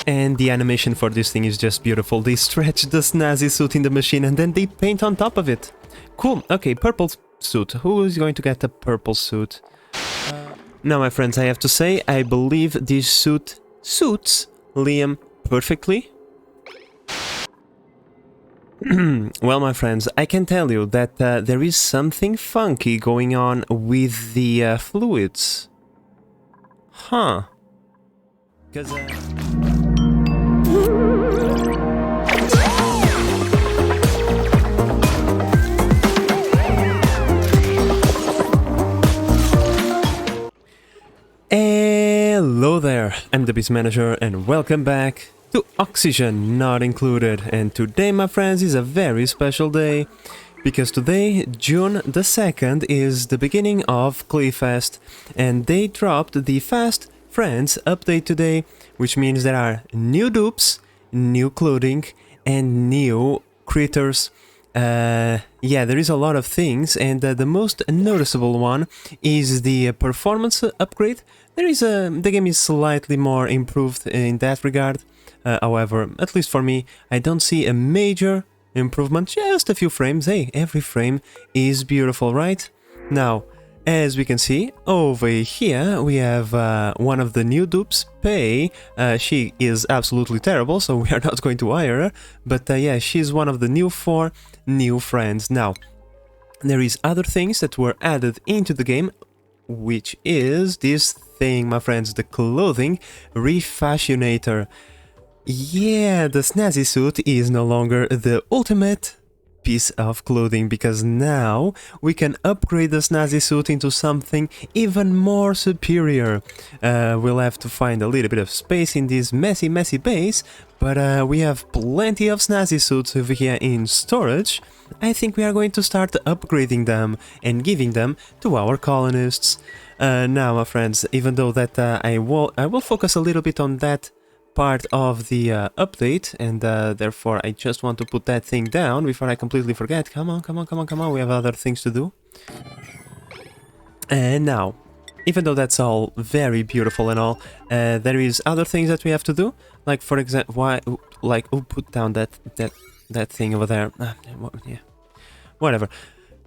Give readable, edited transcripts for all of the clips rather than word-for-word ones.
And the animation for this thing is just beautiful. They stretch the snazzy suit in the machine and then they paint on top of it. Cool. Okay, purple suit. Who is going to get a purple suit? Now, my friends, I have to say, I believe this suit suits Liam perfectly. Well, my friends, I can tell you that there is something funky going on with the fluids. Huh. Because... Hello there, I'm the Beast Manager and welcome back to Oxygen Not Included. And today, my friends, is a very special day because today, June the 2nd, is the beginning of Clayfest and they dropped the Fast Friends update today, which means there are new dupes, new clothing and new critters. Yeah, there is a lot of things, and the most noticeable one is the performance upgrade. The game is slightly more improved in that regard. However, at least for me, I don't see a major improvement, just a few frames. Hey, every frame is beautiful, right? Now, as we can see, over here we have one of the new dupes, Pei. She is absolutely terrible, so we are not going to hire her. But yeah, she's one of the 4 new friends. Now, there is other things that were added into the game, which is this thing, my friends, the clothing refashionator. Yeah, the snazzy suit is no longer the ultimate piece of clothing, because now we can upgrade the snazzy suit into something even more superior. We'll have to find a little bit of space in this messy base, but we have plenty of snazzy suits over here in storage. I think we are going to start upgrading them and giving them to our colonists. Now, my friends, even though that I will focus a little bit on that part of the update, and therefore I just want to put that thing down before I completely forget. Come on, we have other things to do. And now, even though that's all very beautiful and all, there is other things that we have to do, like for example, put down that thing over there. Yeah, whatever.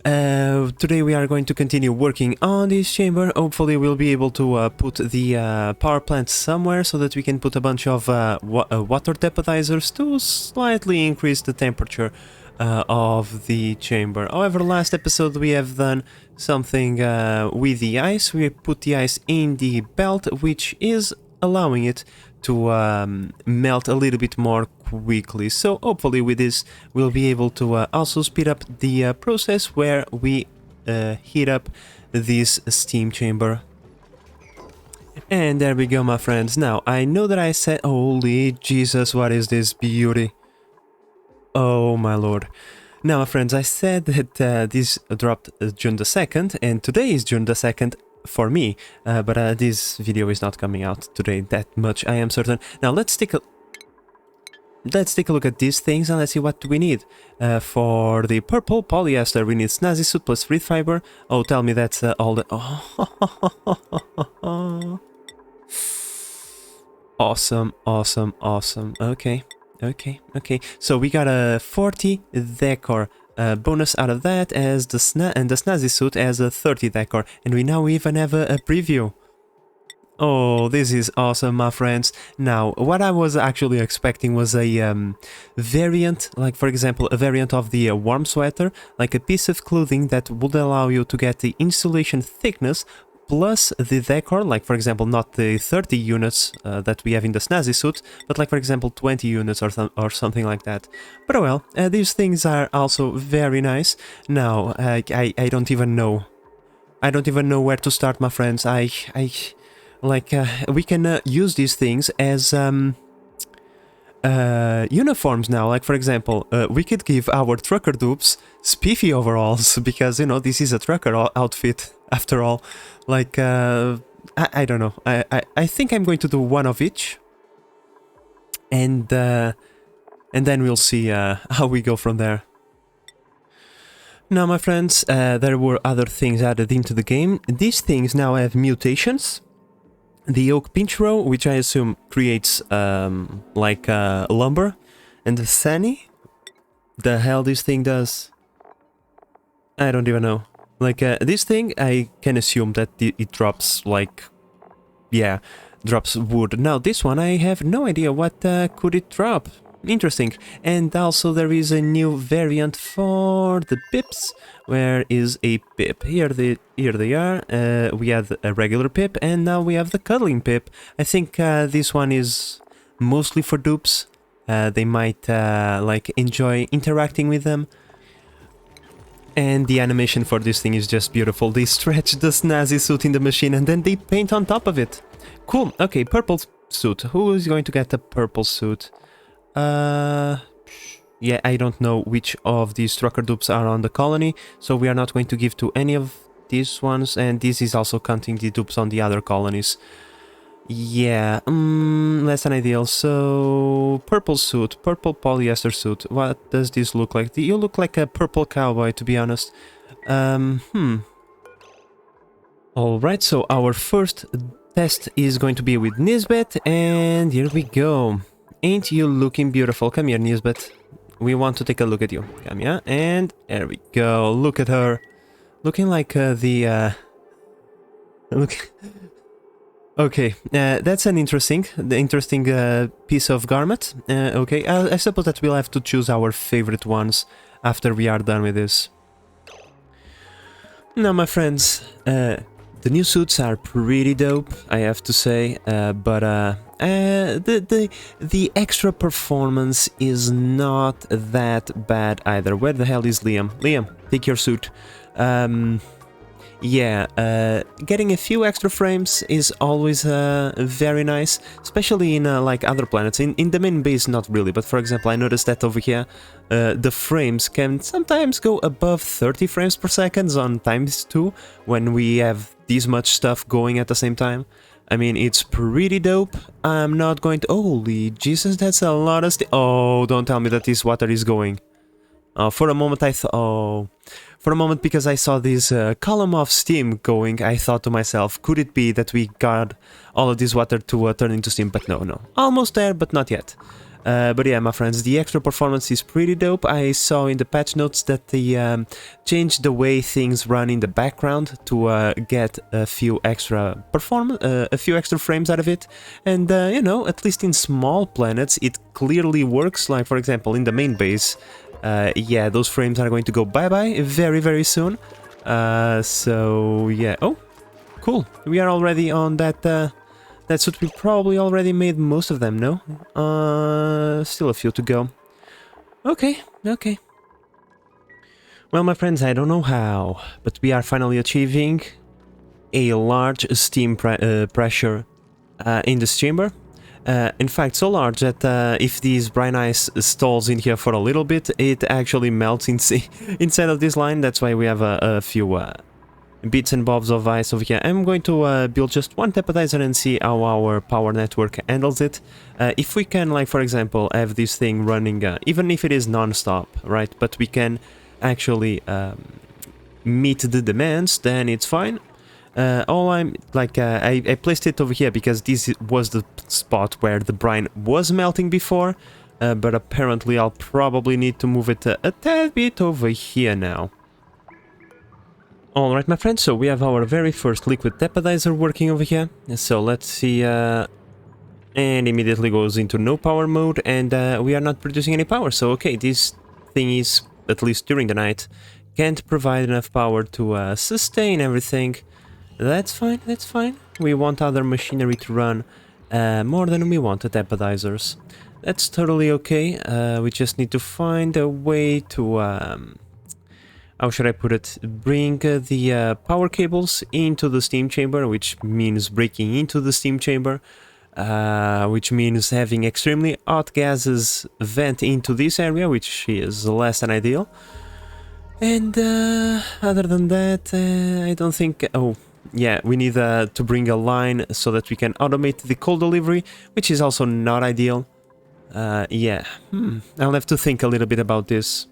Today we are going to continue working on this chamber. Hopefully we'll be able to put the power plant somewhere so that we can put a bunch of water depotisers to slightly increase the temperature of the chamber. However, last episode we have done something with the ice. We put the ice in the belt, which is allowing it to melt a little bit more quickly. So hopefully with this we'll be able to also speed up the process where we heat up this steam chamber. And there we go, my friends. Now, I know that I said, holy Jesus, what is this beauty? Oh my lord. Now, my friends, I said that this dropped June the 2nd, and today is June the 2nd for me, but this video is not coming out today, that much I am certain. Now let's take a look at these things and let's see what we need. For the purple polyester we need snazzy suit plus reed fiber. Oh, tell me that's all the... Oh. Awesome. Okay. So we got a 40 decor bonus out of that, as the snazzy suit has a 30 decor, and we now even have a preview. Oh, this is awesome, my friends. Now, what I was actually expecting was a variant, like for example, a variant of the warm sweater, like a piece of clothing that would allow you to get the insulation thickness plus the decor, like for example not the 30 units that we have in the snazzy suit, but like for example 20 units or something like that. But oh well, these things are also very nice. Now, I don't even know. I don't even know where to start, my friends. We can use these things as uniforms now. Like for example, we could give our trucker dupes spiffy overalls, because you know this is a trucker outfit after all. Like I don't know. I think I'm going to do one of each, and then we'll see how we go from there. Now, my friends, there were other things added into the game. These things now have mutations. the oak pinch row, which I assume creates like lumber, and the Sani. The hell this thing does? I don't even know. Like this thing, I can assume that it drops like, yeah, drops wood. Now this one, I have no idea what could it drop. Interesting. And also there is a new variant for the pips. Where is a pip? Here they are. We have a regular pip, and now we have the cuddling pip. I think this one is mostly for dupes. They might like enjoy interacting with them. And the animation for this thing is just beautiful. They stretch the snazzy suit in the machine and then they paint on top of it. Cool. Okay, purple suit. Who is going to get the purple suit? Yeah, I don't know which of these trucker dupes are on the colony, so we are not going to give to any of these ones, and this is also counting the dupes on the other colonies. Yeah, less than ideal. So, purple suit, purple polyester suit. What does this look like? You look like a purple cowboy, to be honest. Alright, so our first test is going to be with Nisbet, and here we go. Ain't you looking beautiful? Come here, Nisbet. We want to take a look at you. Come here, and there we go. Look at her. Looking like look... Okay, that's an interesting piece of garment. Okay, I suppose that we'll have to choose our favorite ones after we are done with this. Now, my friends, the new suits are pretty dope, I have to say, but the extra performance is not that bad either. Where the hell is Liam? Liam, take your suit. Yeah, getting a few extra frames is always very nice, especially in like other planets. In the main base, not really, but for example, I noticed that over here, the frames can sometimes go above 30 frames per second on ×2 when we have this much stuff going at the same time. I mean, it's pretty dope. I'm not going to... Holy Jesus, that's a lot of... Oh, don't tell me that this water is going. For a moment I thought... Oh... For a moment, because I saw this column of steam going, I thought to myself, could it be that we got all of this water to turn into steam? But no. Almost there, but not yet. But yeah, my friends, the extra performance is pretty dope. I saw in the patch notes that they changed the way things run in the background to get a few extra frames out of it. And you know, at least in small planets, it clearly works. Like for example, in the main base, yeah, those frames are going to go bye-bye very, very soon. So yeah. Oh, cool. We are already on that. That suit. We probably already made most of them, no? Still a few to go. Okay. Well, my friends, I don't know how, but we are finally achieving a large steam pressure in this chamber. In fact, so large that if this brine ice stalls in here for a little bit, it actually melts inside of this line. That's why we have a few bits and bobs of ice over here. I'm going to build just one temporizer and see how our power network handles it. If we can, like for example, have this thing running, even if it is non-stop, right? But we can actually meet the demands, then it's fine. All I'm like, I placed it over here because this was the spot where the brine was melting before, but apparently I'll probably need to move it a tad bit over here now. Alright, my friends, so we have our very first liquid temporizer working over here. So let's see, and immediately goes into no power mode, and we are not producing any power. So okay, this thing is, at least during the night, can't provide enough power to sustain everything. That's fine, that's fine. We want other machinery to run more than we want the tempodizers. That's totally okay. We just need to find a way to... how should I put it? Bring the power cables into the steam chamber, which means breaking into the steam chamber, which means having extremely hot gases vent into this area, which is less than ideal. And other than that, I don't think... Oh, yeah, we need to bring a line so that we can automate the coal delivery, which is also not ideal. Yeah, I'll have to think a little bit about this.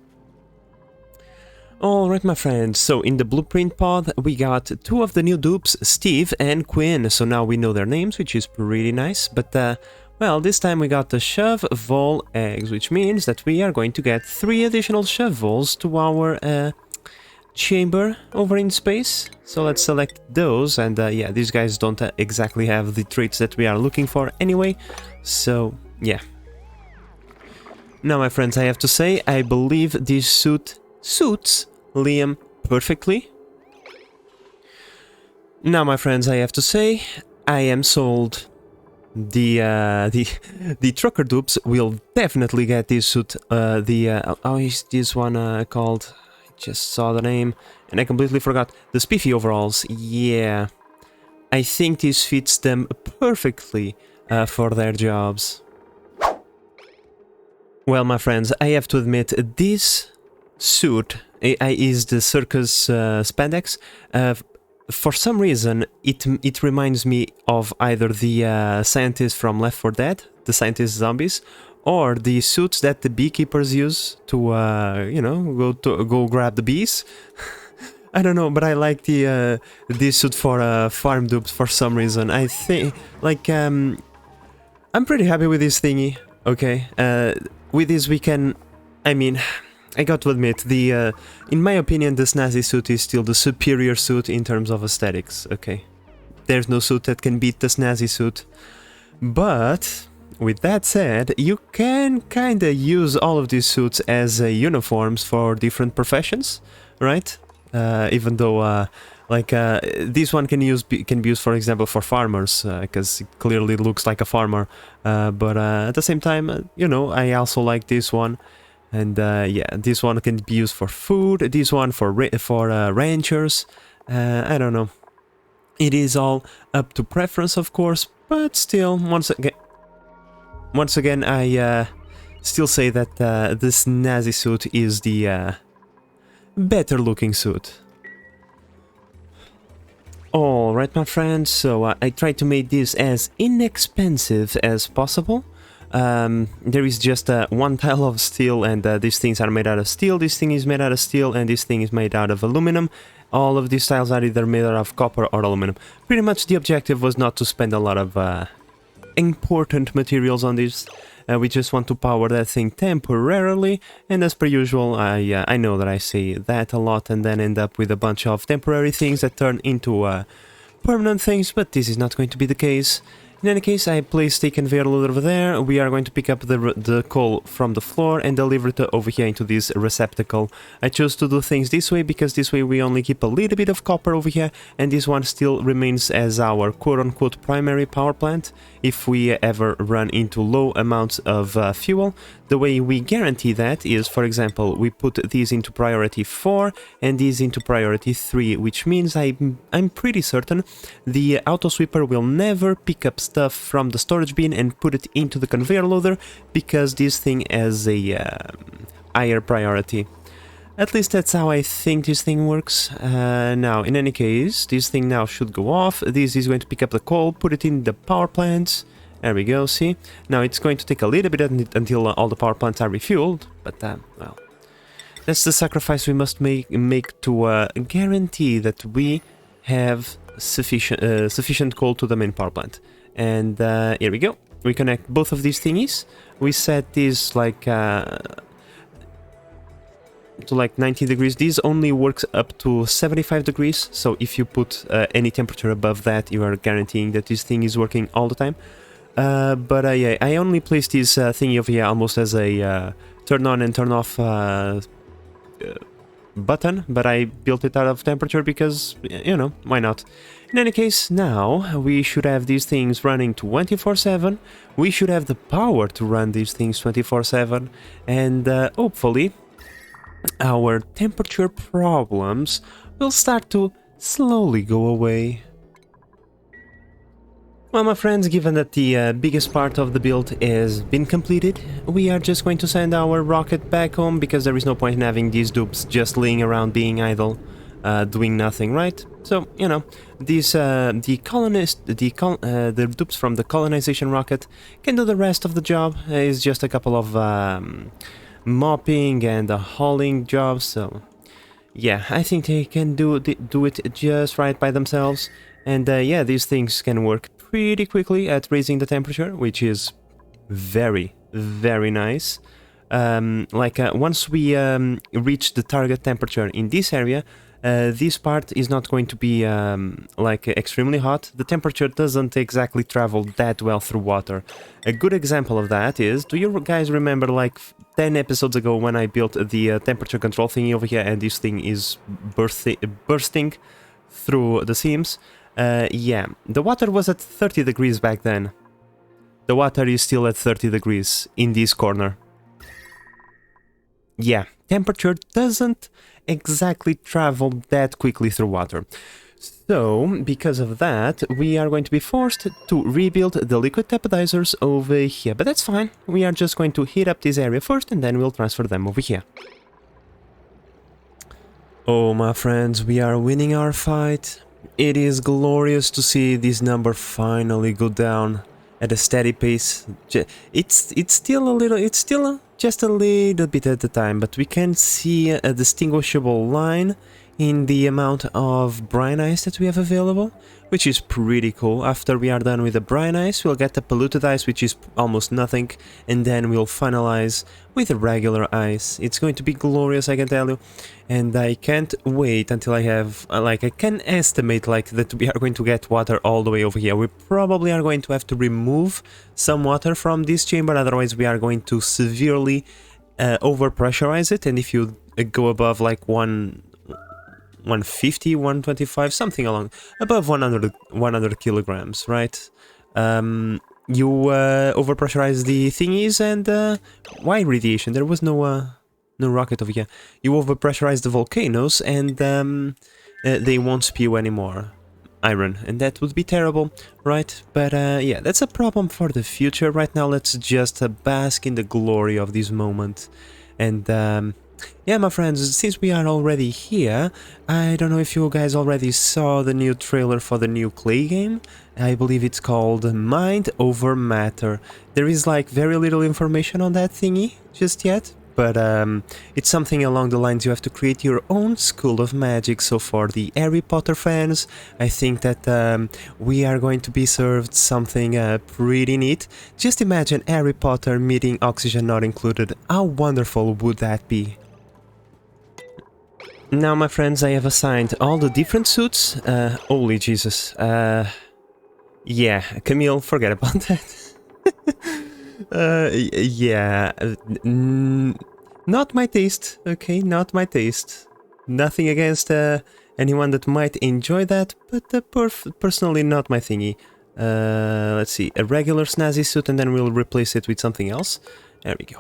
Alright, my friends, so in the blueprint pod we got two of the new dupes, Steve and Quinn, so now we know their names, which is pretty nice, but well, this time we got the shove vol eggs, which means that we are going to get 3 additional shove vols to our chamber over in space. So let's select those, and yeah, these guys don't exactly have the traits that we are looking for anyway, so yeah. Now, my friends, I have to say, I believe this suit suits Liam perfectly. Now, my friends, I have to say, I am sold. The trucker dupes will definitely get this suit. How is this one called? I just saw the name and I completely forgot. The spiffy overalls. Yeah, I think this fits them perfectly for their jobs. Well, my friends, I have to admit, this suit is the circus spandex. For some reason, it reminds me of either the scientists from Left 4 Dead, the scientist zombies, or the suits that the beekeepers use to, you know, go grab the bees. I don't know, but I like the this suit for farm dupes for some reason. I think, like, I'm pretty happy with this thingy. Okay, with this we can, I mean, I got to admit, in my opinion, the Snazzy suit is still the superior suit in terms of aesthetics, okay? There's no suit that can beat the Snazzy suit. But, with that said, you can kinda use all of these suits as uniforms for different professions, right? Even though, this one can be used, for example, for farmers, because it clearly looks like a farmer. But at the same time, you know, I also like this one. And yeah, this one can be used for food, this one for ranchers, I don't know. It is all up to preference, of course, but still, once again, I still say that this Snazzy suit is the better looking suit. Alright, my friends, so I tried to make this as inexpensive as possible. There is just one tile of steel, and these things are made out of steel, this thing is made out of steel, and this thing is made out of aluminum. All of these tiles are either made out of copper or aluminum. Pretty much the objective was not to spend a lot of important materials on this. We just want to power that thing temporarily, and as per usual, I know that I say that a lot and then end up with a bunch of temporary things that turn into permanent things, but this is not going to be the case. In any case, I placed a conveyor over there. We are going to pick up the coal from the floor and deliver it over here into this receptacle. I chose to do things this way because this way we only keep a little bit of copper over here, and this one still remains as our quote-unquote primary power plant if we ever run into low amounts of fuel. The way we guarantee that is, for example, we put these into priority 4 and these into priority 3, which means I'm pretty certain the auto sweeper will never pick up stuff from the storage bin and put it into the conveyor loader, because this thing has a higher priority. At least that's how I think this thing works. Now, in any case, this thing now should go off. This is going to pick up the coal, put it in the power plants. There we go, see? Now it's going to take a little bit until all the power plants are refueled, but well, that's the sacrifice we must make to guarantee that we have sufficient coal to the main power plant. And here we go. We connect both of these thingies. We set these like to like 90 degrees. This only works up to 75 degrees, so if you put any temperature above that, you are guaranteeing that this thing is working all the time. But yeah, I only placed this thingy over here almost as a turn on and turn off button, but I built it out of temperature because, you know, why not? In any case, now we should have these things running 24/7. We should have the power to run these things 24/7, and hopefully our temperature problems will start to slowly go away. Well, my friends, given that the biggest part of the build has been completed, we are just going to send our rocket back home, because there is no point in having these dupes just laying around being idle, doing nothing, right? So, you know, these the dupes from the colonization rocket can do the rest of the job. It's just a couple of mopping and hauling jobs, so yeah, I think they can do it just right by themselves. And yeah, these things can work pretty quickly at raising the temperature, which is very, very nice. Once we reach the target temperature in this area, this part is not going to be extremely hot. The temperature doesn't exactly travel that well through water. A good example of that is, do you guys remember like 10 episodes ago when I built the temperature control thingy over here and this thing is bursting through the seams? Yeah, the water was at 30 degrees back then. The water is still at 30 degrees in this corner. Yeah, temperature doesn't exactly travel that quickly through water. So, because of that, we are going to be forced to rebuild the liquid tapodizers over here. But that's fine, we are just going to heat up this area first and then we'll transfer them over here. Oh, my friends, we are winning our fight. It is glorious to see this number finally go down at a steady pace. It's still just a little bit at a time, but we can see a distinguishable line in the amount of brine ice that we have available, which is pretty cool. After we are done with the brine ice, we'll get the polluted ice, which is almost nothing, and then we'll finalize with the regular ice. It's going to be glorious, I can tell you, and I can't wait until I have, I can estimate, that we are going to get water all the way over here. We probably are going to have to remove some water from this chamber, otherwise we are going to severely overpressurize it, and if you go above, 150, 125, something along, above 100 kilograms, right? You overpressurize the thingies and why radiation? There was no rocket over here. You overpressurize the volcanoes and they won't spew anymore iron, and that would be terrible, right? But yeah, that's a problem for the future. Right now, let's just bask in the glory of this moment. And yeah, my friends, since we are already here, I don't know if you guys already saw the new trailer for the new Clay game. I believe it's called Mind Over Matter. There is very little information on that thingy just yet, but it's something along the lines you have to create your own school of magic. So for the Harry Potter fans, I think that we are going to be served something pretty neat. Just imagine Harry Potter meeting Oxygen Not Included. How wonderful would that be? Now, my friends, I have assigned all the different suits. Holy Jesus. Yeah, Camille, forget about that. Yeah. Not my taste, okay? Not my taste. Nothing against anyone that might enjoy that, but personally not my thingy. Let's see, a regular snazzy suit and then we'll replace it with something else. There we go.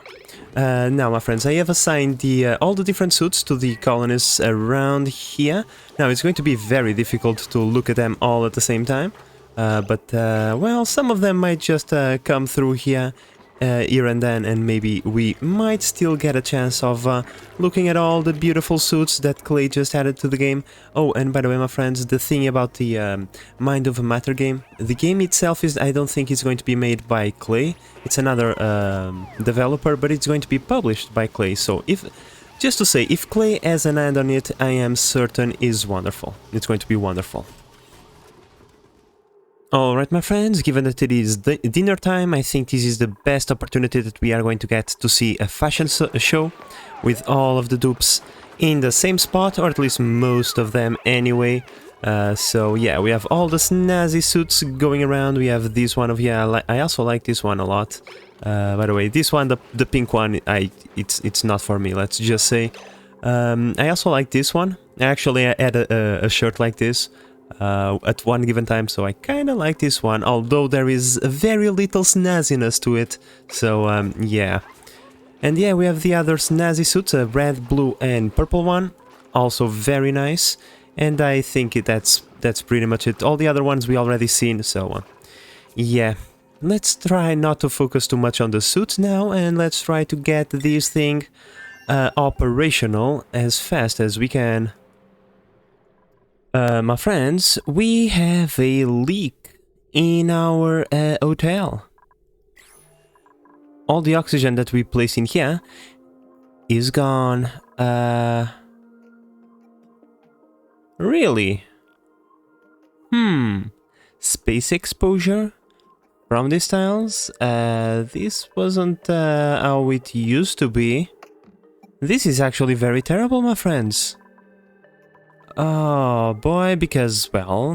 Now, my friends, I have assigned all the different suits to the colonists around here. Now, it's going to be very difficult to look at them all at the same time. Well, some of them might just come through here and then, and maybe we might still get a chance of looking at all the beautiful suits that Clay just added to the game. Oh, and by the way, my friends, the thing about the Mind Over Matter game, the game itself is, I don't think it's going to be made by Clay. It's another developer, but it's going to be published by Clay. So just to say, if Clay has an hand on it, I am certain is wonderful. It's going to be wonderful. Alright, my friends, given that it is dinner time, I think this is the best opportunity that we are going to get to see a fashion show with all of the dupes in the same spot, or at least most of them anyway. So yeah, we have all the snazzy suits going around. We have this one over here. I also like this one a lot. By the way, this one, the pink one, it's not for me, let's just say. I also like this one. Actually, I had a shirt like this at one given time, so I kinda like this one, although there is very little snazziness to it, so yeah. And yeah, we have the other snazzy suits, a red, blue and purple one, also very nice, and I think that's pretty much it. All the other ones we already seen, so yeah. Let's try not to focus too much on the suits now, and let's try to get this thing operational as fast as we can. My friends, we have a leak in our hotel. All the oxygen that we place in here is gone. Really? Space exposure from these tiles? This wasn't how it used to be. This is actually very terrible, my friends. Oh boy, because, well,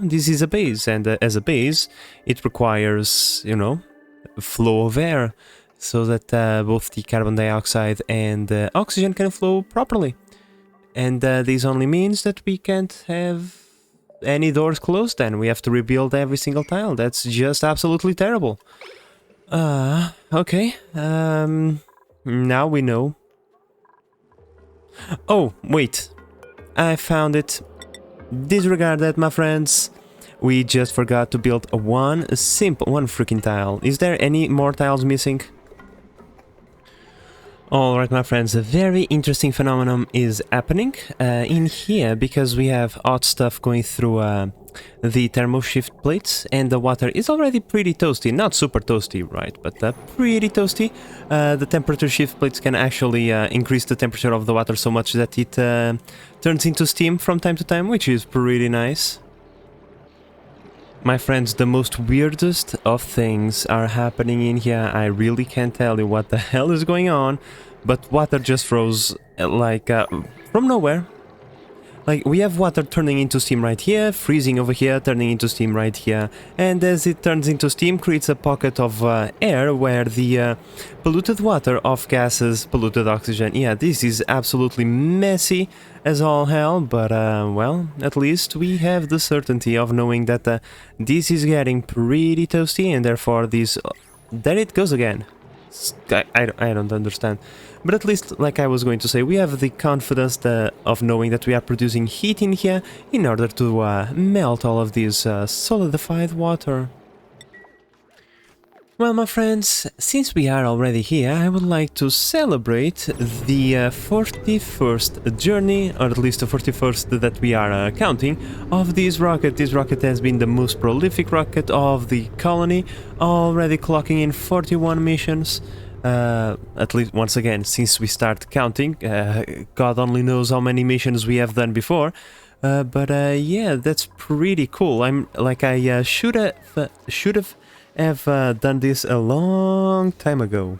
this is a base, and as a base, it requires, flow of air, so that both the carbon dioxide and oxygen can flow properly. And this only means that we can't have any doors closed then. We have to rebuild every single tile. That's just absolutely terrible. Okay. Now we know. Oh, wait. I found it. Disregard that, my friends. We just forgot to build one freaking tile. Is there any more tiles missing? Alright, my friends, a very interesting phenomenon is happening in here, because we have hot stuff going through the thermo shift plates, and the water is already pretty toasty. Not super toasty, right, but pretty toasty. The temperature shift plates can actually increase the temperature of the water so much that it turns into steam from time to time, which is pretty nice. My friends, the most weirdest of things are happening in here. I really can't tell you what the hell is going on, but water just froze, like, from nowhere. Like, we have water turning into steam right here, freezing over here, turning into steam right here, and as it turns into steam, creates a pocket of air where the polluted water off gases polluted oxygen. Yeah, this is absolutely messy as all hell, but, well, at least we have the certainty of knowing that this is getting pretty toasty, and therefore this... there it goes again. I don't understand. But at least, like I was going to say, we have the confidence of knowing that we are producing heat in here in order to melt all of this solidified water. Well, my friends, since we are already here, I would like to celebrate the 41st journey, or at least the 41st that we are counting, of this rocket. This rocket has been the most prolific rocket of the colony, already clocking in 41 missions. At least, once again, since we start counting, God only knows how many missions we have done before. But yeah, that's pretty cool. I should have done this a long time ago.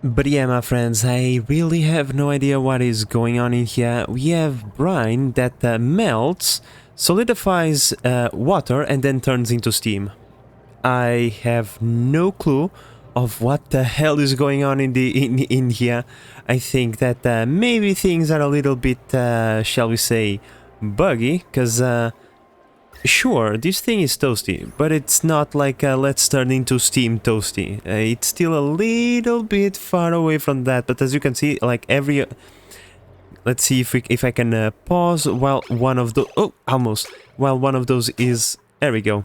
But yeah, my friends, I really have no idea what is going on in here. We have brine that melts, solidifies water, and then turns into steam. I have no clue of what the hell is going on in here. I think that maybe things are a little bit, shall we say, buggy, because sure, this thing is toasty, but it's not like let's turn into steam toasty. It's still a little bit far away from that, but as you can see, like every... let's see if I can pause while one of the... oh, almost. While one of those is... there we go.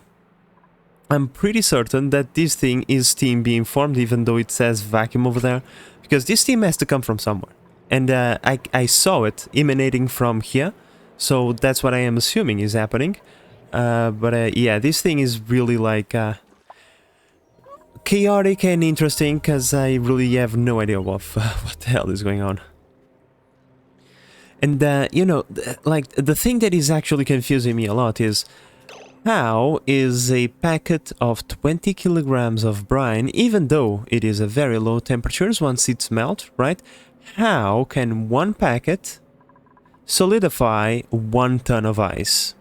I'm pretty certain that this thing is steam being formed, even though it says vacuum over there, because this steam has to come from somewhere. And I saw it emanating from here, so that's what I am assuming is happening. But yeah, this thing is really like chaotic and interesting, because I really have no idea what the hell is going on. And you know, like the thing that is actually confusing me a lot is how is a packet of 20 kilograms of brine, even though it is a very low temperatures once it's melt, right? How can one packet solidify 1 ton of ice?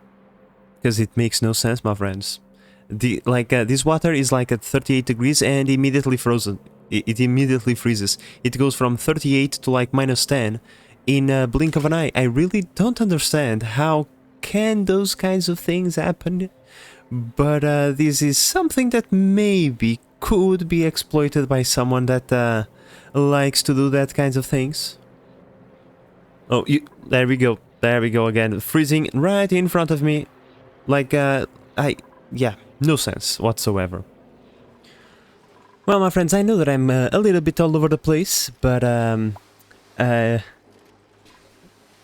Because it makes no sense, my friends. This water is like at 38 degrees and immediately frozen. It immediately freezes. It goes from 38 to like -10 in a blink of an eye. I really don't understand how can those kinds of things happen. But this is something that maybe could be exploited by someone that likes to do that kinds of things. Oh, there we go. There we go again. Freezing right in front of me. Like, yeah, no sense whatsoever. Well, my friends, I know that I'm a little bit all over the place, but,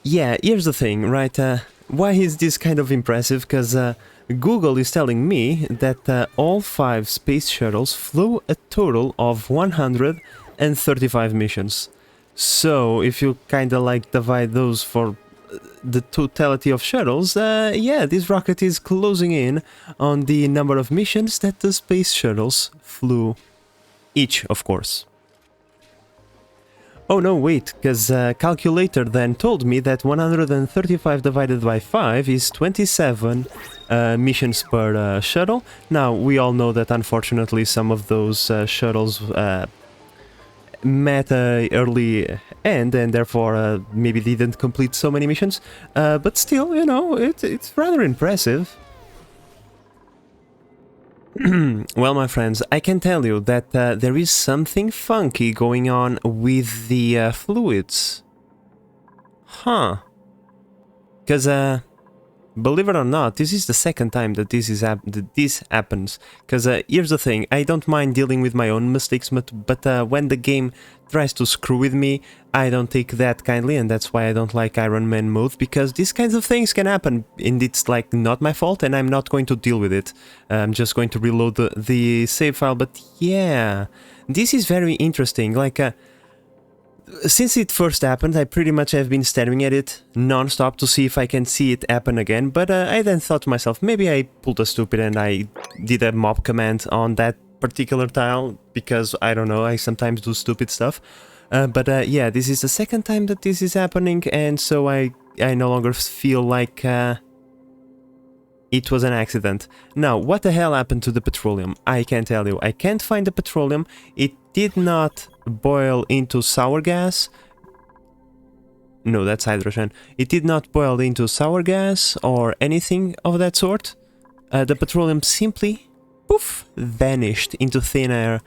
yeah, here's the thing, right? Why is this kind of impressive? Because Google is telling me that all 5 space shuttles flew a total of 135 missions. So, if you kind of like divide those for the totality of shuttles, yeah, this rocket is closing in on the number of missions that the space shuttles flew. Each, of course. Oh no, wait, because calculator then told me that 135 divided by 5 is 27 missions per shuttle. Now, we all know that unfortunately some of those shuttles met a early end and therefore maybe didn't complete so many missions. But still, you know, it's rather impressive. Well, my friends, I can tell you that there is something funky going on with the fluids. Huh. Because, believe it or not, this is the second time that this happens. Because here's the thing, I don't mind dealing with my own mistakes, but when the game tries to screw with me, I don't take that kindly, and that's why I don't like Iron Man mode, because these kinds of things can happen, and it's like not my fault, and I'm not going to deal with it. I'm just going to reload the save file, but yeah, this is very interesting. Like, since it first happened, I pretty much have been staring at it non-stop to see if I can see it happen again, but I then thought to myself, maybe I pulled a stupid and I did a mob command on that particular tile, because, I don't know, I sometimes do stupid stuff. But yeah, this is the second time that this is happening, and so I no longer feel like it was an accident. Now, what the hell happened to the petroleum? I can't tell you. I can't find the petroleum. It did not boil into sour gas. No, that's hydrogen. It did not boil into sour gas or anything of that sort. The petroleum simply, poof, vanished into thin air.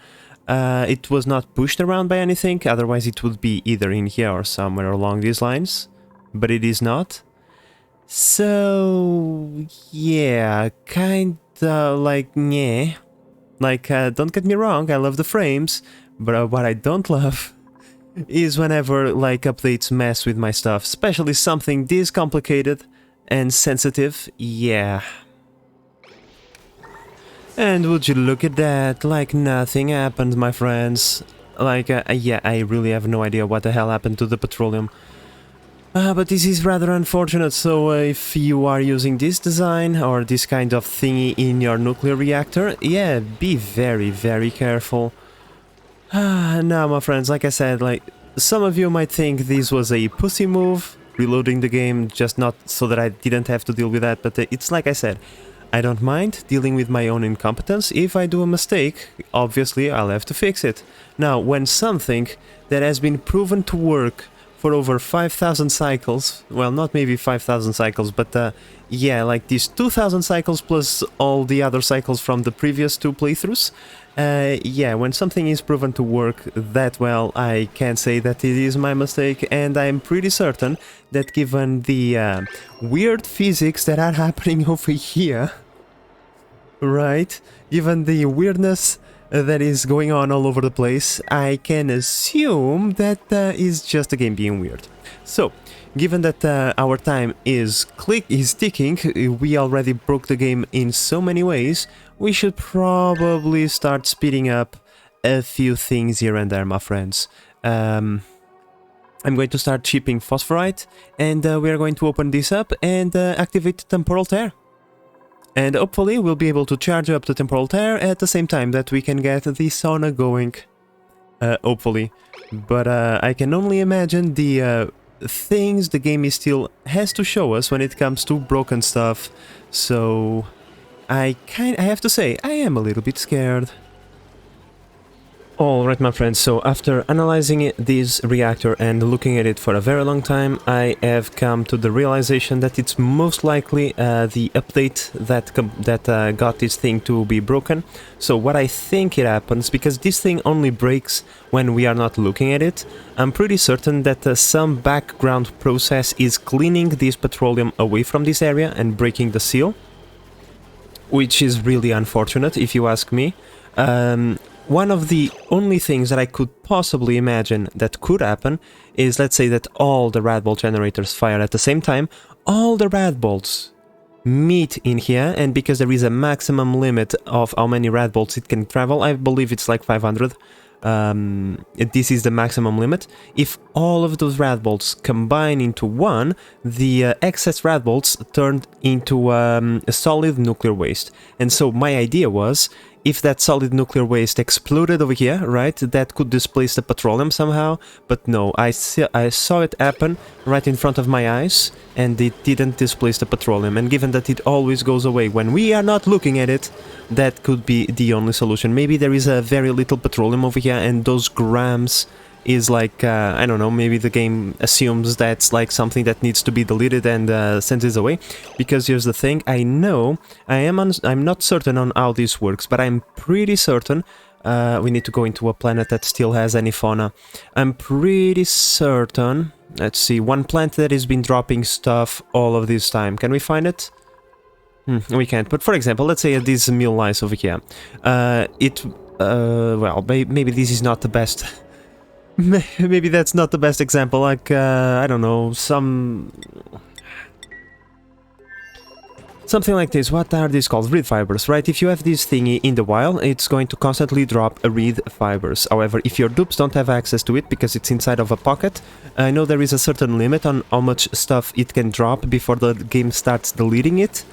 It was not pushed around by anything, otherwise it would be either in here or somewhere along these lines. But it is not. So, yeah, kinda like, yeah. Like, don't get me wrong, I love the frames, but what I don't love is whenever, like, updates mess with my stuff, especially something this complicated and sensitive, yeah. And would you look at that, like nothing happened, my friends. Like, yeah, I really have no idea what the hell happened to the petroleum. But this is rather unfortunate, so if you are using this design or this kind of thingy in your nuclear reactor, yeah, be very, very careful. Now, my friends, like I said, like, some of you might think this was a pussy move, reloading the game, just not so that I didn't have to deal with that, but it's like I said, I don't mind dealing with my own incompetence. If I do a mistake, obviously I'll have to fix it. Now, when something that has been proven to work for over 5,000 cycles, well, not maybe 5,000 cycles, but yeah, like these 2,000 cycles plus all the other cycles from the previous two playthroughs, yeah, when something is proven to work that well, I can say that it is my mistake, and I'm pretty certain that given the weird physics that are happening over here, right, given the weirdness that is going on all over the place, I can assume that is just the game being weird. So, given that our time is ticking, we already broke the game in so many ways, we should probably start speeding up a few things here and there, my friends. I'm going to start shipping phosphorite, and we are going to open this up and activate temporal tear. And hopefully we'll be able to charge up the temporal tear at the same time that we can get the sauna going. Hopefully. But I can only imagine the things the game still has to show us when it comes to broken stuff. So I have to say, I am a little bit scared. Alright, my friends, so after analyzing this reactor and looking at it for a very long time, I have come to the realization that it's most likely the update that got this thing to be broken. So what I think it happens, because this thing only breaks when we are not looking at it, I'm pretty certain that some background process is cleaning this petroleum away from this area and breaking the seal, which is really unfortunate if you ask me. One of the only things that I could possibly imagine that could happen is, let's say that all the rad bolt generators fire at the same time, all the rad bolts meet in here, and because there is a maximum limit of how many rad bolts it can travel, I believe it's like 500, this is the maximum limit. If all of those rad bolts combine into one, the excess rad bolts turned into a solid nuclear waste. And so my idea was, if that solid nuclear waste exploded over here, right, that could displace the petroleum somehow, but no, I saw it happen right in front of my eyes, and it didn't displace the petroleum, and given that it always goes away when we are not looking at it, that could be the only solution. Maybe there is a very little petroleum over here, and those grams is like, I don't know, maybe the game assumes that's like something that needs to be deleted and sends it away. Because here's the thing, I know, I'm not certain on how this works, but I'm pretty certain, we need to go into a planet that still has any fauna. I'm pretty certain, let's see, one plant that has been dropping stuff all of this time. Can we find it? We can't, but for example, let's say this meal lice over here. Well, maybe this is not the best... Maybe that's not the best example, like, I don't know, something like this. What are these called? Reed fibers, right? If you have this thingy in the wild, it's going to constantly drop reed fibers. However, if your dupes don't have access to it because it's inside of a pocket, I know there is a certain limit on how much stuff it can drop before the game starts deleting it.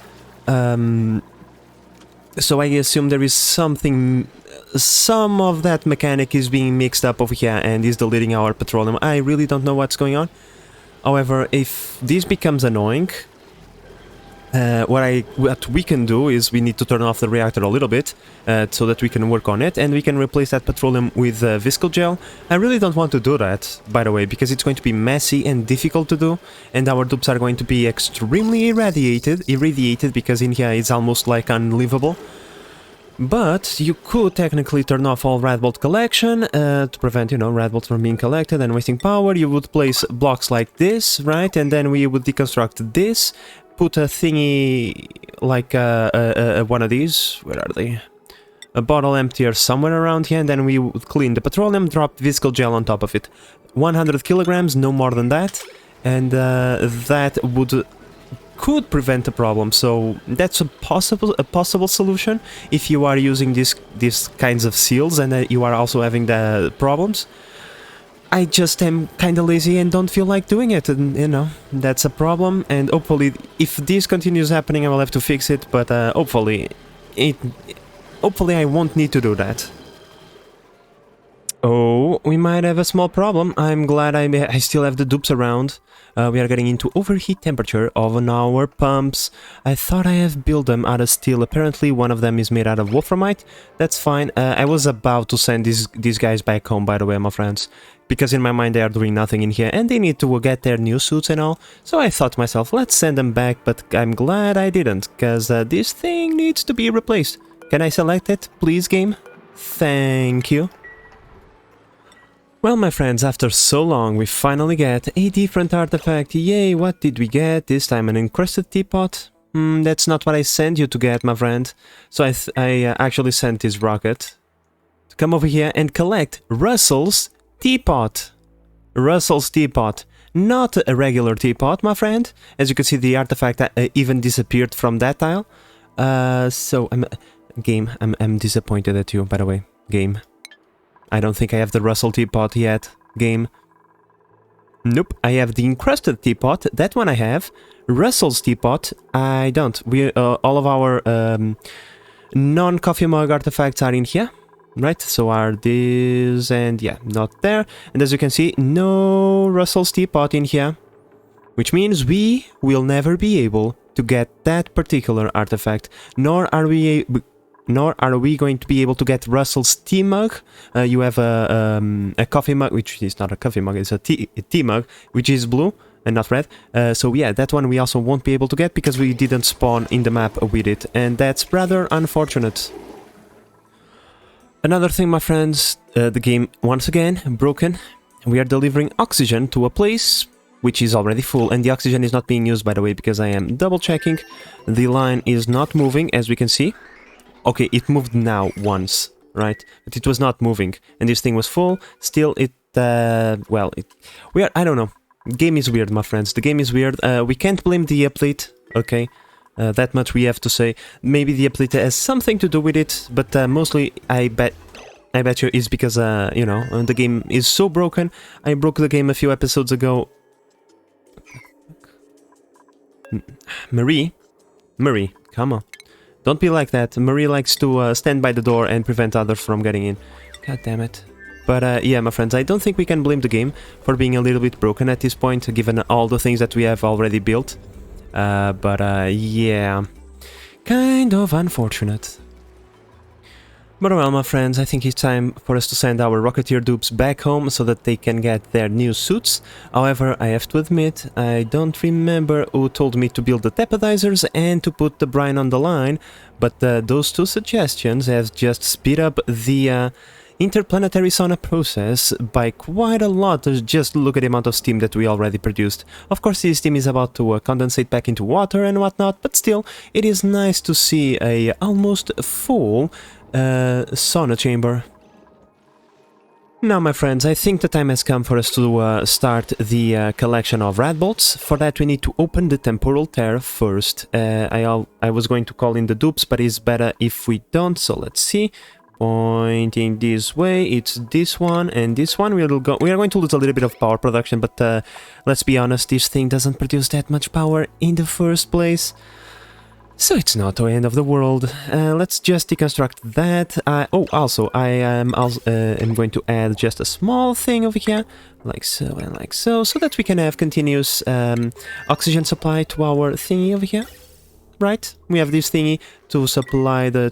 So I assume there is something... Some of that mechanic is being mixed up over here and is deleting our petroleum. I really don't know what's going on. However, if this becomes annoying, what we can do is we need to turn off the reactor a little bit so that we can work on it, and we can replace that petroleum with visco gel. I really don't want to do that, by the way, because it's going to be messy and difficult to do, and our dupes are going to be extremely irradiated because in here it's almost like unlivable. But you could technically turn off all rad bolt collection to prevent, you know, rad bolts from being collected and wasting power. You would place blocks like this, right? And then we would deconstruct this, put a thingy like one of these. Where are they? A bottle emptier somewhere around here, and then we would clean the petroleum, drop visco gel on top of it. 100 kilograms, no more than that, and that could prevent a problem. So that's a possible solution if you are using these kinds of seals and you are also having the problems. I just am kind of lazy and don't feel like doing it, and you know, that's a problem. And hopefully, if this continues happening, I will have to fix it. But hopefully I won't need to do that. Oh, we might have a small problem. I'm glad I still have the dupes around. We are getting into overheat temperature of our pumps. I thought I have built them out of steel. Apparently one of them is made out of wolframite. That's fine. I was about to send these guys back home, by the way, my friends. Because in my mind they are doing nothing in here and they need to get their new suits and all. So I thought to myself, let's send them back, but I'm glad I didn't. Because this thing needs to be replaced. Can I select it, please, game? Thank you. Well, my friends, after so long, we finally get a different artifact. Yay, what did we get? This time an encrusted teapot? That's not what I sent you to get, my friend. So I actually sent this rocket to come over here and collect Russell's teapot. Russell's teapot. Not a regular teapot, my friend. As you can see, the artifact even disappeared from that tile. So, I'm disappointed at you, by the way, game. I don't think I have the Russell teapot yet, game. Nope, I have the encrusted teapot, that one I have. Russell's teapot, I don't. All of our non-coffee mug artifacts are in here, right? So are these, and yeah, not there. And as you can see, no Russell's teapot in here. Which means we will never be able to get that particular artifact, nor are we going to be able to get Russell's tea mug. You have a coffee mug, which is not a coffee mug, it's a tea mug, which is blue and not red. So yeah, that one we also won't be able to get because we didn't spawn in the map with it, and that's rather unfortunate. Another thing, my friends, the game once again broken. We are delivering oxygen to a place which is already full, and the oxygen is not being used, by the way, because I am double checking. The line is not moving, as we can see. Okay, it moved now once, right? But it was not moving, and this thing was full. Still, I don't know. Game is weird, my friends. The game is weird. We can't blame the update, okay? That much we have to say. Maybe the update has something to do with it, but mostly I bet I bet you it's because, you know, the game is so broken. I broke the game a few episodes ago. Marie, come on. Don't be like that. Marie likes to stand by the door and prevent others from getting in. God damn it. But yeah, my friends, I don't think we can blame the game for being a little bit broken at this point, given all the things that we have already built. But yeah, kind of unfortunate. But well, my friends, I think it's time for us to send our Rocketeer dupes back home so that they can get their new suits. However, I have to admit, I don't remember who told me to build the tapodizers and to put the brine on the line, but those two suggestions have just speed up the interplanetary sauna process by quite a lot. Just look at the amount of steam that we already produced. Of course, this steam is about to condensate back into water and whatnot, but still, it is nice to see a almost full sauna chamber. Now, my friends, I think the time has come for us to start the collection of rat bolts. For that, we need to open the temporal tear first. I was going to call in the dupes, but it's better if we don't, so let's see. Pointing this way, it's this one and this one. We are going to lose a little bit of power production, but let's be honest, this thing doesn't produce that much power in the first place. So it's not the end of the world. Let's just deconstruct that. Oh, also, I am going to add just a small thing over here, like so and like so that we can have continuous oxygen supply to our thingy over here. Right? We have this thingy to supply the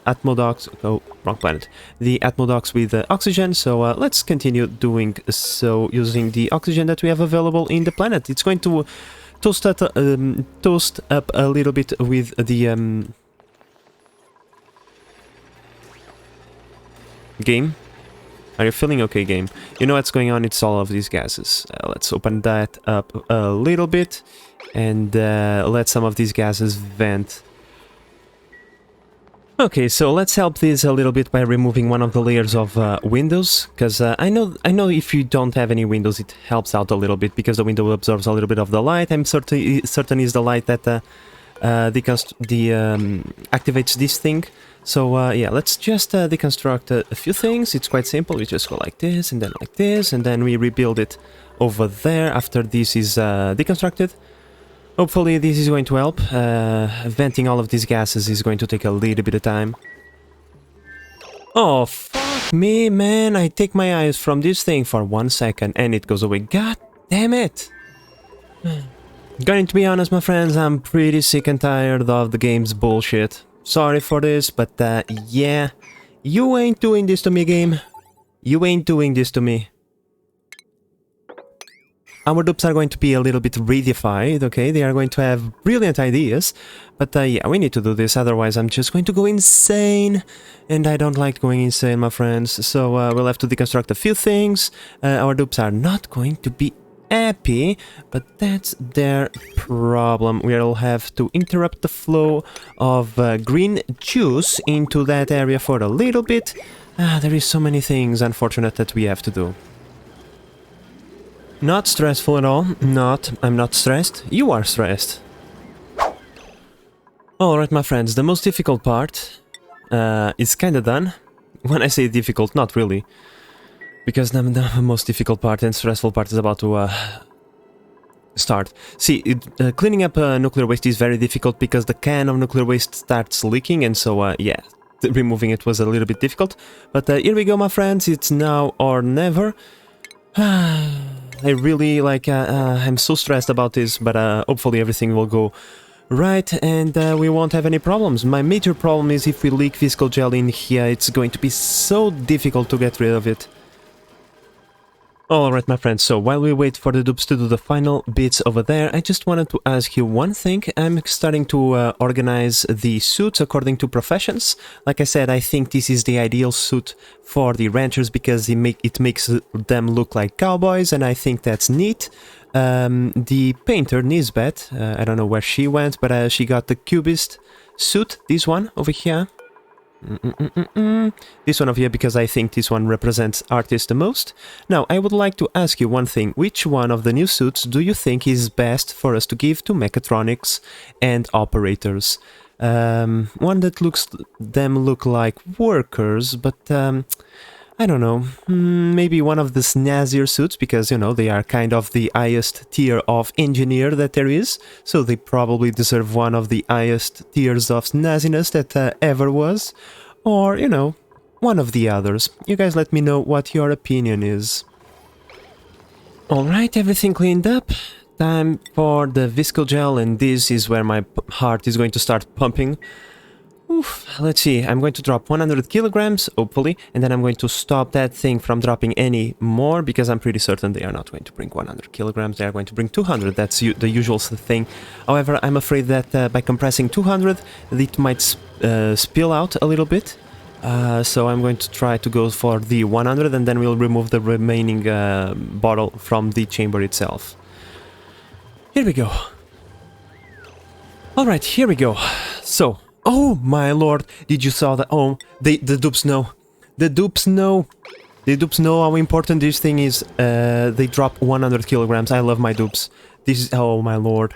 Atmodox. Oh, wrong planet. The Atmodox with oxygen. So let's continue doing so using the oxygen that we have available in the planet. It's going to toast up a little bit with the game. Are you feeling okay, game? You know what's going on, it's all of these gases. Let's open that up a little bit and let some of these gases vent. Okay, so let's help this a little bit by removing one of the layers of windows, because I know if you don't have any windows it helps out a little bit, because the window absorbs a little bit of the light. I'm certain is the light that activates this thing. So yeah, let's just deconstruct a few things. It's quite simple. We just go like this, and then we rebuild it over there after this is deconstructed. Hopefully this is going to help. Venting all of these gases is going to take a little bit of time. Oh, fuck me, man. I take my eyes from this thing for 1 second and it goes away. God damn it. Going to be honest, my friends, I'm pretty sick and tired of the game's bullshit. Sorry for this, but yeah. You ain't doing this to me, game. You ain't doing this to me. Our dupes are going to be a little bit reified, okay? They are going to have brilliant ideas, but yeah, we need to do this, otherwise I'm just going to go insane, and I don't like going insane, my friends, so we'll have to deconstruct a few things. Our dupes are not going to be happy, but that's their problem. We'll have to interrupt the flow of green juice into that area for a little bit. There is so many things, unfortunate, that we have to do. Not stressful at all. I'm not stressed. You are stressed. Alright, my friends, the most difficult part is kinda done. When I say difficult, not really. Because the most difficult part and stressful part is about to start. See, cleaning up nuclear waste is very difficult because the can of nuclear waste starts leaking, and so yeah, removing it was a little bit difficult. But here we go, my friends, it's now or never. I really, I'm so stressed about this, but hopefully everything will go right and we won't have any problems. My major problem is if we leak visco gel in here, it's going to be so difficult to get rid of it. Alright, my friends, so while we wait for the dupes to do the final bits over there, I just wanted to ask you one thing. I'm starting to organize the suits according to professions. Like I said, I think this is the ideal suit for the ranchers because it makes them look like cowboys, and I think that's neat. The painter, Nisbet, I don't know where she went, but she got the cubist suit, this one over here. This one over here, because I think this one represents artists the most. Now, I would like to ask you one thing. Which one of the new suits do you think is best for us to give to mechatronics and operators? One that look like workers, but I don't know, maybe one of the snazzier suits, because, you know, they are kind of the highest tier of engineer that there is, so they probably deserve one of the highest tiers of snazziness that ever was, or, you know, one of the others. You guys let me know what your opinion is. Alright, everything cleaned up. Time for the visco gel, and this is where my heart is going to start pumping. Oof, let's see, I'm going to drop 100 kilograms, hopefully, and then I'm going to stop that thing from dropping any more, because I'm pretty certain they are not going to bring 100 kilograms, they are going to bring 200, that's the usual thing. However, I'm afraid that by compressing 200, it might spill out a little bit, so I'm going to try to go for the 100, and then we'll remove the remaining bottle from the chamber itself. Here we go. Alright, here we go. So, oh my lord, did you saw that? Oh, the dupes know. The dupes know. The dupes know how important this thing is. They drop 100 kilograms. I love my dupes. This is, oh my lord.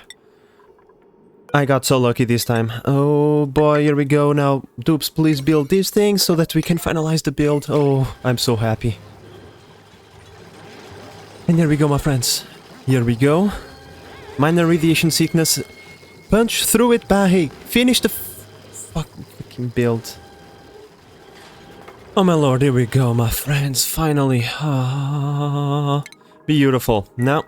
I got so lucky this time. Oh boy, here we go now. Dupes, please build these things so that we can finalize the build. Oh, I'm so happy. And here we go, my friends. Here we go. Minor radiation sickness. Punch through it, Bahi. Finish the fucking build. Oh my lord, here we go, my friends. Finally. Ah, beautiful. Now,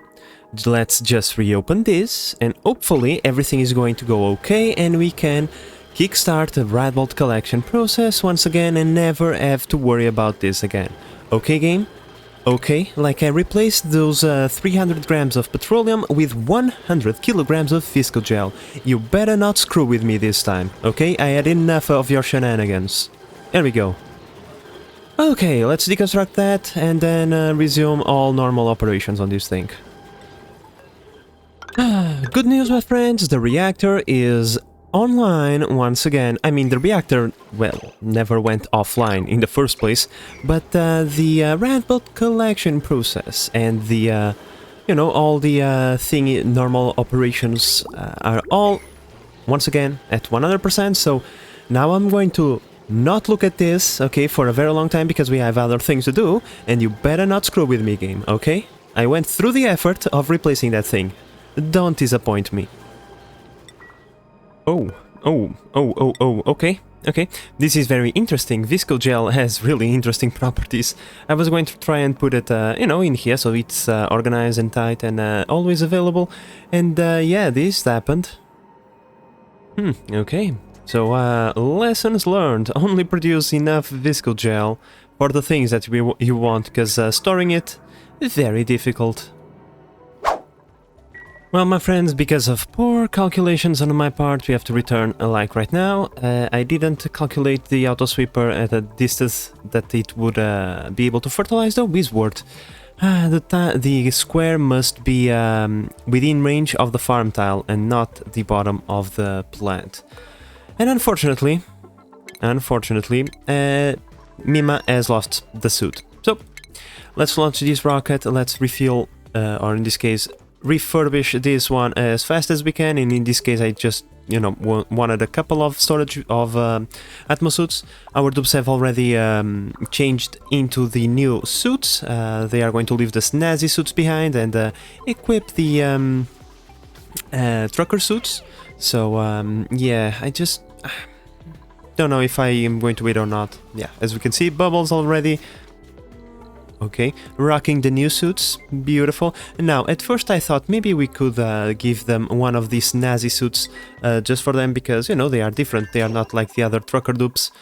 let's just reopen this, and hopefully everything is going to go okay, and we can kickstart the red bolt collection process once again and never have to worry about this again. Okay, game? Okay, like I replaced those 300 grams of petroleum with 100 kilograms of visco gel. You better not screw with me this time, okay? I had enough of your shenanigans. There we go. Okay, let's deconstruct that and then resume all normal operations on this thing. Good news, my friends, the reactor is online once again. I mean, the reactor, well, never went offline in the first place, but the red bolt collection process and the, you know, all the normal operations are all, once again, at 100%, so now I'm going to not look at this, okay, for a very long time, because we have other things to do, and you better not screw with me, game, okay? I went through the effort of replacing that thing. Don't disappoint me. Okay. This is very interesting. Visco gel has really interesting properties. I was going to try and put it, you know, in here, so it's organized and tight and always available. And yeah, this happened. Okay. So, lessons learned. Only produce enough visco gel for the things that you want, because storing it is very difficult. Well, my friends, because of poor calculations on my part, we have to return like right now. I didn't calculate the auto sweeper at a distance that it would be able to fertilize, though this worked. The square must be within range of the farm tile and not the bottom of the plant. And unfortunately, Mima has lost the suit. So, let's launch this rocket, let's refuel, or in this case, refurbish this one as fast as we can, and in this case I just, you know, wanted a couple of storage of atmosuits. Our dupes have already changed into the new suits. They are going to leave the snazzy suits behind and equip the trucker suits. So yeah, I just don't know if I am going to wait or not. Yeah, as we can see, bubbles already. Okay, rocking the new suits, beautiful. Now, at first I thought maybe we could give them one of these snazzy suits just for them, because, you know, they are different, they are not like the other trucker dupes.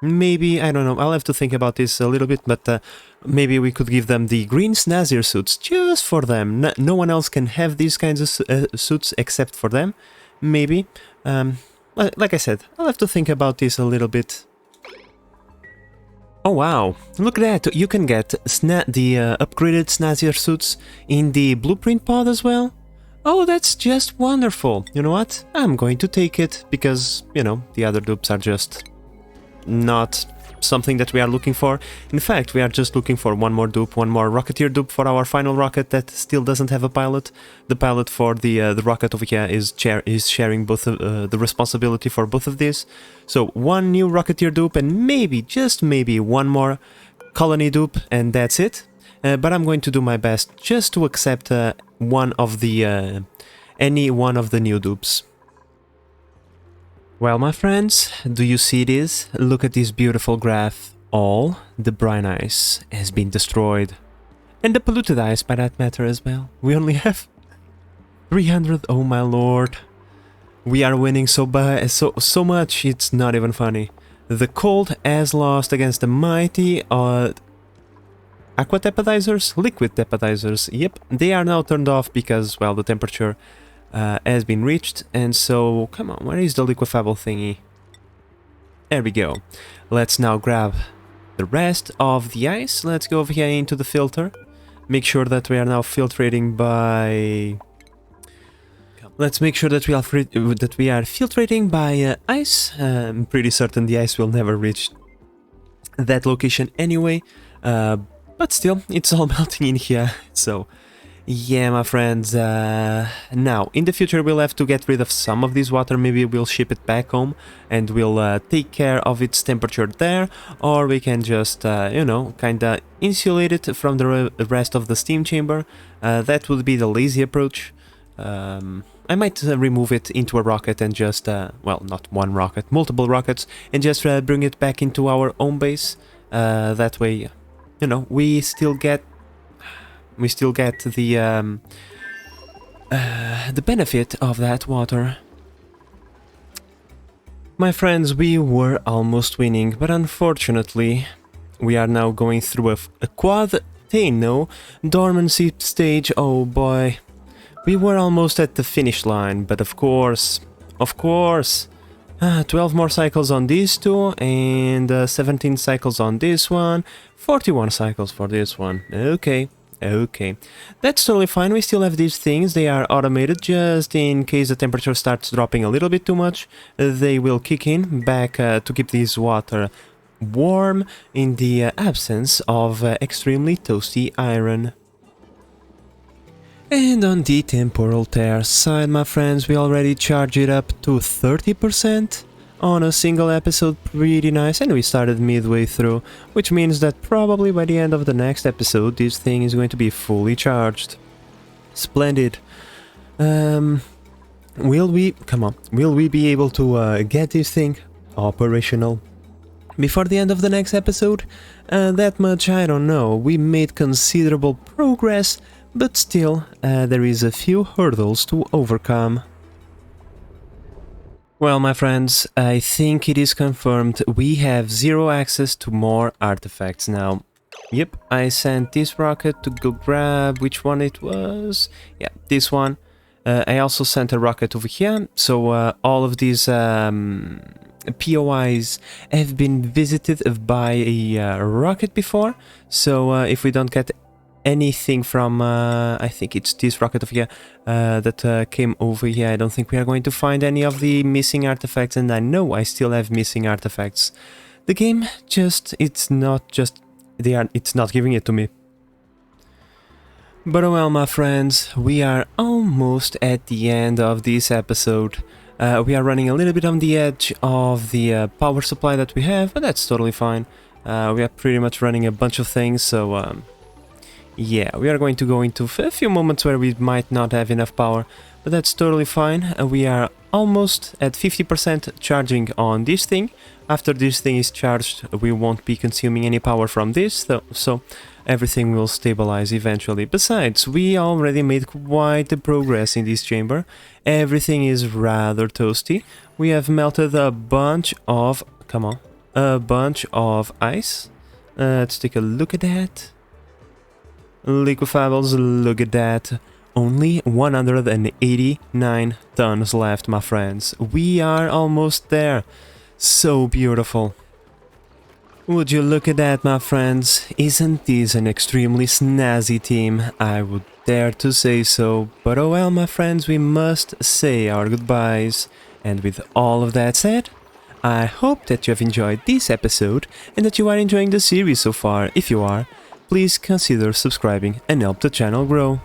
Maybe, I don't know, I'll have to think about this a little bit, but maybe we could give them the green snazzier suits just for them. No one else can have these kinds of suits except for them, maybe. Like I said, I'll have to think about this a little bit. Oh wow, look at that, you can get the upgraded snazzier suits in the blueprint pod as well. Oh, that's just wonderful. You know what? I'm going to take it, because, you know, the other dupes are just not something that we are looking for. In fact, we are just looking for one more dupe, one more Rocketeer dupe for our final rocket that still doesn't have a pilot. The pilot for the rocket over here is sharing both the responsibility for both of these. So one new Rocketeer dupe and maybe, just maybe, one more colony dupe, and that's it. But I'm going to do my best just to accept one of the any one of the new dupes. Well, my friends, do you see this? Look at this beautiful graph. All the brine ice has been destroyed. And the polluted ice, by that matter, as well. We only have 300, oh my lord. We are winning so much, it's not even funny. The cold has lost against the mighty aqua tepidizers, liquid tepidizers. Yep, they are now turned off because, well, the temperature has been reached. And so, come on, where is the liquefiable thingy? There we go. Let's now grab the rest of the ice. Let's go over here into the filter. Make sure that we are now filtrating by... Let's make sure that we are filtrating by ice. I'm pretty certain the ice will never reach that location anyway. But still, it's all melting in here. So, yeah, my friends. Now, in the future, we'll have to get rid of some of this water. Maybe we'll ship it back home and we'll take care of its temperature there. Or we can just, you know, kind of insulate it from the rest of the steam chamber. That would be the lazy approach. I might remove it into a rocket and just, well, not one rocket, multiple rockets, and just bring it back into our own base. That way, you know, we still get the benefit of that water. My friends, we were almost winning, but unfortunately, we are now going through a quad-tano dormancy stage. Oh boy. We were almost at the finish line, but of course, 12 more cycles on these two, and 17 cycles on this one, 41 cycles for this one. Okay, that's totally fine. We still have these things. They are automated just in case the temperature starts dropping a little bit too much. They will kick in back to keep this water warm in the absence of extremely toasty iron. And on the temporal tear side, my friends, we already charged it up to 30% on a single episode. Pretty nice, and we started midway through, which means that probably by the end of the next episode this thing is going to be fully charged. Splendid. Will we be able to get this thing operational before the end of the next episode? That much I don't know. We made considerable progress, but still, there is a few hurdles to overcome. Well, my friends, I think it is confirmed we have zero access to more artifacts now. Yep, I sent this rocket to go grab which one it was. Yeah, this one. I also sent a rocket over here, so all of these POIs have been visited by a rocket before. So if we don't get anything from, I think it's this rocket over here that came over here, I don't think we are going to find any of the missing artifacts, and I know I still have missing artifacts. The game it's not giving it to me. But well, my friends, we are almost at the end of this episode. We are running a little bit on the edge of the power supply that we have, but that's totally fine. We are pretty much running a bunch of things, so yeah, we are going to go into a few moments where we might not have enough power, but that's totally fine. We are almost at 50% charging on this thing. After this thing is charged, we won't be consuming any power from this, so everything will stabilize eventually. Besides, we already made quite the progress in this chamber. Everything is rather toasty. We have melted a bunch of, ice. Let's take a look at that. Liquefiables, look at that. Only 189 tons left, my friends. We are almost there. So beautiful. Would you look at that, my friends? Isn't this an extremely snazzy team? I would dare to say so. But oh well, my friends, we must say our goodbyes. And with all of that said, I hope that you have enjoyed this episode and that you are enjoying the series so far. If you are, please consider subscribing and help the channel grow.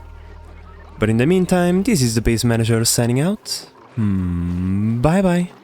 But in the meantime, this is the Base Manager signing out. Bye bye.